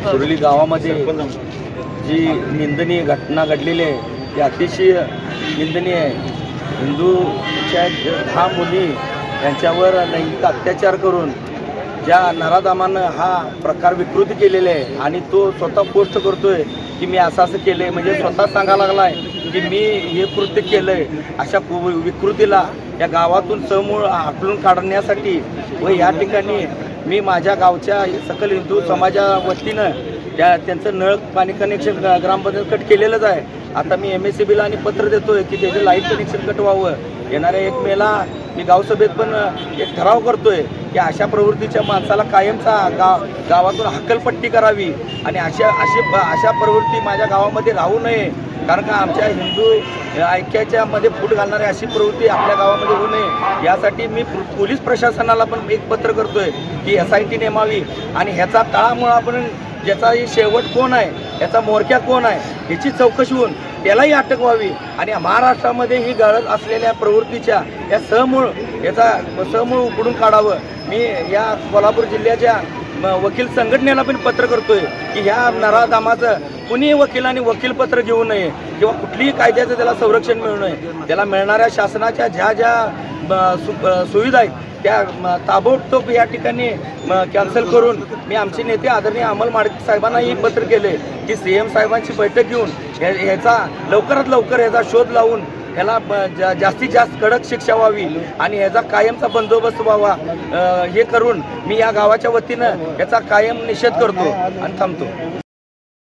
सुरली गावामध्ये जी निंदनीय घटना घडलेली आहे ती अतिशय निंदनीय आहे. हिंदूच्या 10 मुली यांच्यावर लैंगिक अत्याचार करून ज्या नराधामानं हा प्रकार विकृती केलेला आहे आणि तो स्वतः पोस्ट करतोय की मी असं केलं आहे, म्हणजे स्वतः सांगायला लागला आहे की मी हे कृत्य केलं आहे. अशा विकृतीला या गावातून समूळ हाकलून काढण्यासाठी व या ठिकाणी मी माझ्या गावच्या सकल हिंदू समाजा वतीनं त्यांचं नळ पाणी कनेक्शन ग्रामपंचायत कट केलेलंच आहे. आता मी MSCBला आणि पत्र देतोय की त्याचं लाईट कनेक्शन कट व्हावं. येणाऱ्या 1 मेला मी गावसभेत पण एक ठराव करतोय की अशा प्रवृत्तीच्या माणसाला कायमचा गावातून हक्कलपट्टी करावी आणि अशा प्रवृत्ती माझ्या गावामध्ये राहू नये. कारण का आमच्या हिंदू ऐक्याच्या मध्ये फूट घालणारी अशी प्रवृत्ती आपल्या गावामध्ये होऊ नये यासाठी मी पोलीस प्रशासनाला पण एक पत्र करतोय की SIT नेमावी आणि ह्याचा तळामुळा पण ज्याचा शेवट कोण आहे, याचा म्होरक्या कोण आहे ह्याची चौकशी होऊन त्यालाही अटक व्हावी आणि महाराष्ट्रामध्ये ही घडत असलेल्या प्रवृत्तीच्या या समूळ उपडून काढावं. मी या कोल्हापूर जिल्ह्याच्या वकील संघटनेला पण पत्र करतोय की ह्या नराधामाचं कुणी वकिलांनी वकीलपत्र घेऊ नये किंवा कुठलीही कायद्याचं त्याला संरक्षण मिळू नये. त्याला मिळणाऱ्या शासनाच्या ज्या सुविधा आहेत त्या ताबडतोब या ठिकाणी कॅन्सल करून मी आमचे नेते आदरणीय अमल माडके साहेबांनाही पत्र केले की CM साहेबांची बैठक घेऊन ह्याचा लवकरात लवकर ह्याचा शोध लावून ह्याला जास्तीत जास्त कडक शिक्षा व्हावी आणि ह्याचा कायमचा बंदोबस्त व्हावा. हे करून मी या गावाच्या वतीनं याचा कायम निषेध करतो आणि थांबतो.